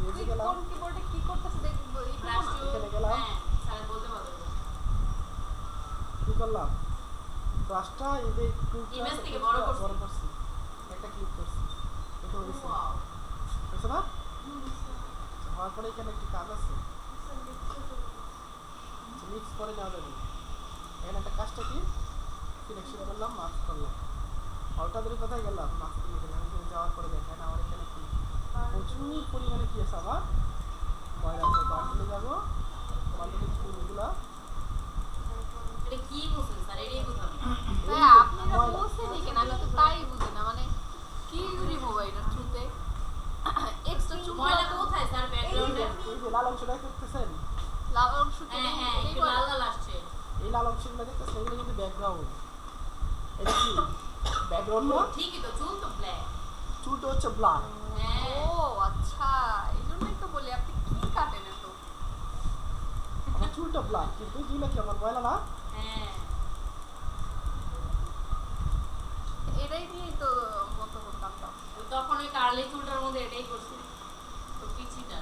পেজে গেলাম কোন কিবোর্ডে কি করতেছে দেখব এখানে গেলাম স্যার বলতে পারবে কি করলাম ব্রাশটা এই একটু ইমেজ থেকে বড় করছি একটা ক্লিক করছি এটা হইছে ওয়াও হইছে না হওয়ার পরে এখানে একটু কাজ আছে মিক্স করে নেওয়া যাবে এখানে একটা কাজটা কি সিলেকশন করলাম মার্ক করলাম ওটাদের কোথায় গেলাম মার্ক করে গেলাম এখানে যাওয়ার পরে দেখেন আমার এখানে কি প্রচুর পরিমাণে কি আছে আমার ময়লা আছে বান্ডলে যাবো বান্ডলে চুলগুলা এটা কি বলছেন স্যার এটাই বুঝলাম হ্যাঁ আপনি না বলছেন কেন আমি তো তাই বুঝি না মানে কি রিমুভ হয় না থ্রুতে এক্সট্রা চুল ময়লা কোথায় স্যার ব্যাকগ্রাউন্ডে এই যে লাল অংশটা দেখতেছেন লাল অংশ কি হ্যাঁ একটু লাল লাল আসছে এই লাল অংশগুলো দেখতেছেন এগুলো কিন্তু ব্যাকগ্রাউন্ড এটা কি ব্যাকগ্রাউন্ড না ঠিকই তো চুল তো ব্ল্যাক চুলটা হচ্ছে ব্ল্যাক হ্যাঁ ও আচ্ছা এইজন্যই তো বলি আপনি কি কাটেন এত আমার চুলটা ব্ল্যাক কিন্তু এগুলো কি আমার ময়লা না হ্যাঁ এটাই দিয়েই তো মত করতাম তো তখন ওই কার্লি চুলটার মধ্যে এটাই করছি তো পিছিটা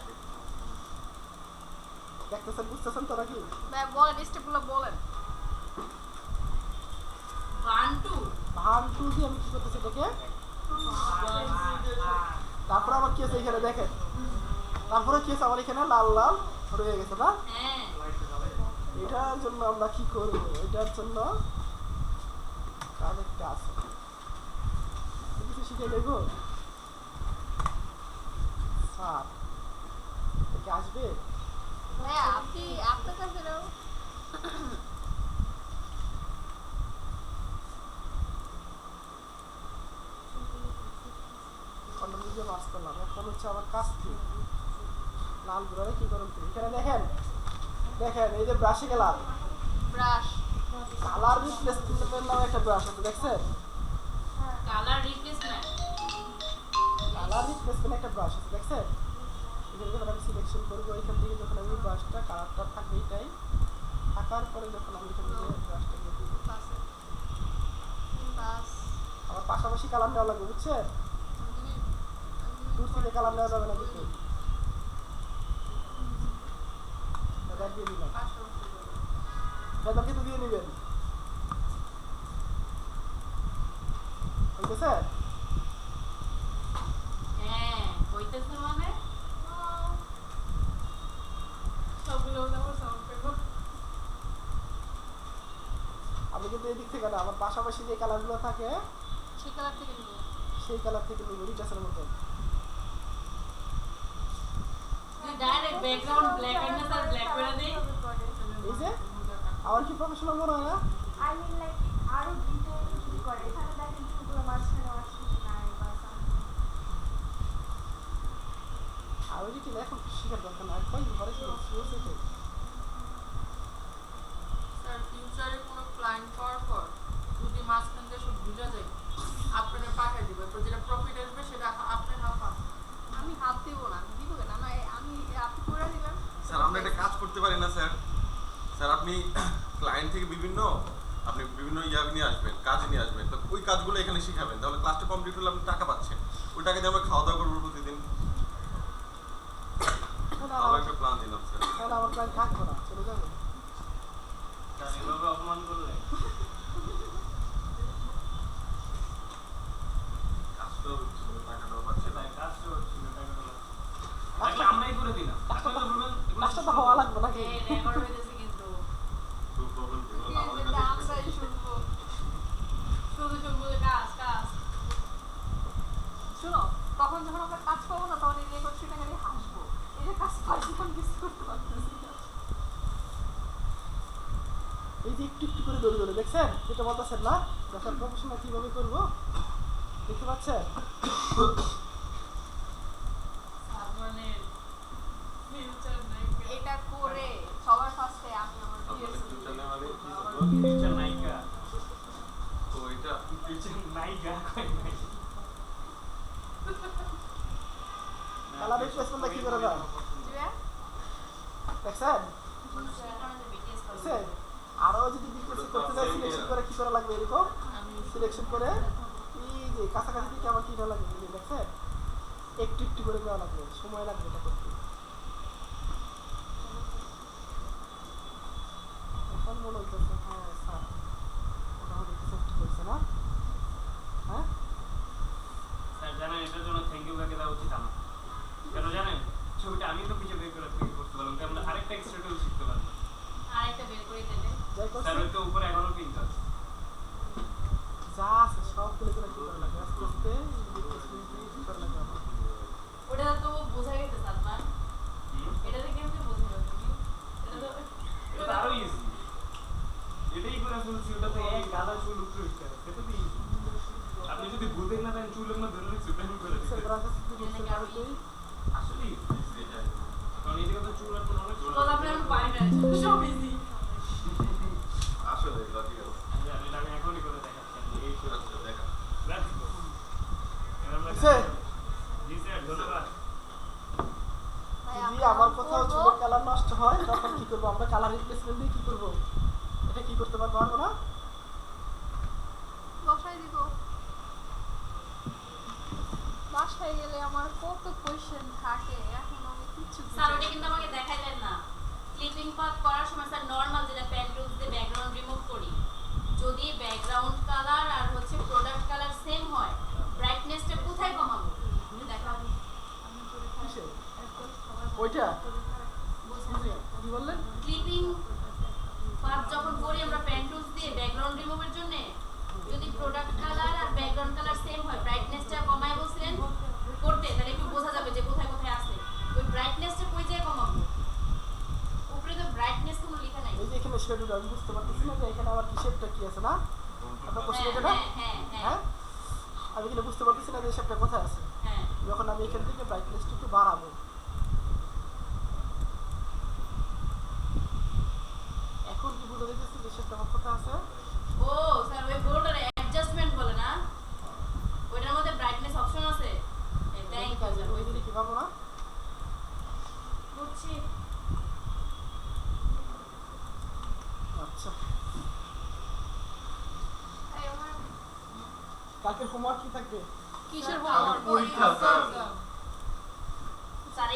দেখতেছেন বুঝতেছেন তো নাকি বলেন স্টেপগুলো বলেন ভান টু দিয়ে আমি কি করতেছি এটাকে তারপর আবার কি আছে এখানে দেখেন তারপরে কি আছে আমার এখানে লাল লাল রয়ে গেছে না হ্যাঁ এটার জন্য আমরা কি করব এটার জন্য কাজ একটা আছে কিছু শিখে দেব স্যার কি আসবে হ্যাঁ আপনি আপনার কাছে নাও কন্ট্রোল দিয়ে মার্ক করলাম এখন হচ্ছে আমার কাজ কি লাল গুড়ারে কি করুন এখানে দেখেন দেখেন এই যে ব্রাশে গেলাম ব্রাশ কালার রিপ্লেসমেন্ট নামে একটা ব্রাশ আছে দেখছেন কালার রিপ্লেসমেন্ট কালার রিপ্লেসমেন্ট একটা ব্রাশ আছে দেখছেন এখানে যখন আমি সিলেকশন করবো এখান থেকে যখন আমি ব্রাশটা কালারটা থাকবে এটাই থাকার পরে যখন আমি এখান থেকে ব্রাশটা দিয়ে দিব আমার পাশাপাশি কালার নেওয়া লাগবে বুঝছেন দূর থেকে কালার নেওয়া যাবে না কিন্তু এটা দিয়ে দিলাম এটা কিন্তু দিয়ে নেবেন হইতেছে হ্যাঁ হইতেছে মানে সবগুলো দেওয়ার সাউন্ড পেবো আমি কিন্তু এই দিক থেকে না আমার পাশাপাশি যে কালারগুলো থাকে সেই কালার থেকে নিব সেই কালার থেকে নিব রিটাসের মতো ডাইরেক্ট ব্যাকগ্রাউন্ড ব্ল্যাক এন্ড না স্যার ব্ল্যাক করে দেই এই যে আমার কি প্রফেশনাল মনে হয় না I mean like আরো ডিটেইল কি করে এখানে দেখেন চুলগুলো মাঝখানে আসছে নাই বা আর ওই কি এখন শিখার দরকার না কই ঘরে শুয়েছে তো স্যার ফিউচারে কোনো ক্লায়েন্ট পাওয়ার পর যদি মাঝখান দিয়ে সব বুঝা যায় আপনারা পাঠিয়ে দিবে তো যেটা প্রফিট আসবে সেটা আপনি হাফ পান আমি হাত দিব না দিব কেন না আমি আপনি করে দিবেন স্যার আমরা একটা কাজ করতে পারি না স্যার স্যার আপনি ক্লায়েন্ট থেকে বিভিন্ন ইয়া নিয়ে আসবেন কাজ নিয়ে আসবেন তো ওই কাজগুলো এখানে শিখাবেন তাহলে ক্লাসটা কমপ্লিট হলে আপনি টাকা পাচ্ছেন ওই টাকা দিয়ে আমরা খাওয়া দাওয়া করবো প্রতিদিন ভালো একটা প্ল্যান দিলাম স্যার তাহলে আমার প্ল্যান থাকবো না চলে যাবে এভাবে অপমান করলে কাজটাও হচ্ছে টাকাটাও পাচ্ছে না কাজটা হচ্ছে না, টাকাটা লাগছে। আমরাই করে দিলাম কাজটা তো হওয়া লাগবে নাকি রেকর্ড হইতেছে কিন্তু খুব প্রবলেম ছিল আমাদের কাছে আমরাই শুনবো শুধু শুধু কাজ কাজ শুনো তখন যখন আমরা কাজ পাবো না তখন এই রেকর্ড শুনে খালি হাসবো এই যে কাজ পাচ্ছি আমি কিছু করতে পারতেছি না এই যে একটু একটু করে দৌড়ে দৌড়ে দেখছেন যেটা বলতেছেন না দেখার প্রফেশনাল কিভাবে করবো দেখতে পাচ্ছেন মানে ফিউচার নাই এটা করে সবার ফার্স্টে আপনি আমার আপনাদের ফিউচার নেই মানে কি আমার বলবো? ফিউচার নায়িকা তো এটা ফিউচার নায়িকা কই নাই কালার রিপ্লেসমেন্টটা কি করে দাও দিবে দেখছেন বিটিএস দেখছেন আরো যদি ডিটেইলস করতে চাই সিলেকশন করে কি করা লাগবে এরকম সিলেকশন করে এই যে কাছাকাছি থেকে আমার কি করা লাগবে দেখছেন একটু একটু করে দেওয়া লাগবে সময় লাগবে এটা করতে তুই আসলেই এটা কারণ এদিকে তো চুল আর কোনো অনেক চুল কথা আপনি আমি পারি না সব ইজি আসলে লজিক্যাল এটা আমি এখনই করে দেখাচ্ছি এই আচ্ছা দেখা let's go say G sir ধন্যবাদ ভাই, যদি আমরা আমার কোথাও করবো। চুলের কালার নষ্ট হয় তখন কি করবো আমরা কালার রিপ্লেসমেন্ট দিয়ে কি করবো এটা কি করতে পারবো না বসাই দিব বাসায় গেলে আমার কত কোয়েশ্চেন থাকে এখন আমি কিচ্ছু স্যার ওটা কিন্তু আমাকে দেখাইলেন না ক্লিপিং পাথ করার সময় স্যার নরমাল যেটা প্যান টুলস দিয়ে ব্যাকগ্রাউন্ড রিমুভ করি যদি ব্যাকগ্রাউন্ড কালার আর হচ্ছে প্রোডাক্ট কালার সেম হয় ব্রাইটনেসটা কোথায় কমাবো দেখাবো কিসে ওইটা কি বললেন ক্লিপিং পাথ যখন করি আমরা প্যান টুলস দিয়ে ব্যাকগ্রাউন্ড রিমুভের জন্য যদি প্রোডাক্ট কালার আর ব্যাকগ্রাউন্ড কালার সেম হয় ব্রাইটনেসটা কমায় বলছিলেন করতে তাহলে একটু বোঝা যাবে যে কোথায় কোথায় আছে ওই ব্রাইটনেসটা কই যায় কমাবো উপরে তো ব্রাইটনেস কোনো লেখা নাই এই যে এখানে শেডুল আমি বুঝতে পারতেছি না যে এখানে আমার কিসেরটা কি আছে না আপনার কোশ্চেন এটা না হ্যাঁ হ্যাঁ আমি এখানে বুঝতে পারতেছি না যে শেপটা কোথায় আছে হ্যাঁ যখন আমি এখান থেকে ব্রাইটনেসটা একটু বাড়াবো এখন কি বুঝতে দেখতেছি যে শেপটা আমার কোথায় আছে ও স্যার ওই বোর্ডের অ্যাডজাস্টমেন্ট বলে না ওইটার মধ্যে ব্রাইটনেস অপশন আছে থ্যাংক ইউ স্যার ওই দিকে কি পাবো না বুঝছি আচ্ছা এই আমার কালকে হোমওয়ার্ক কি থাকবে কিসের আমার homework? পরীক্ষা স্যার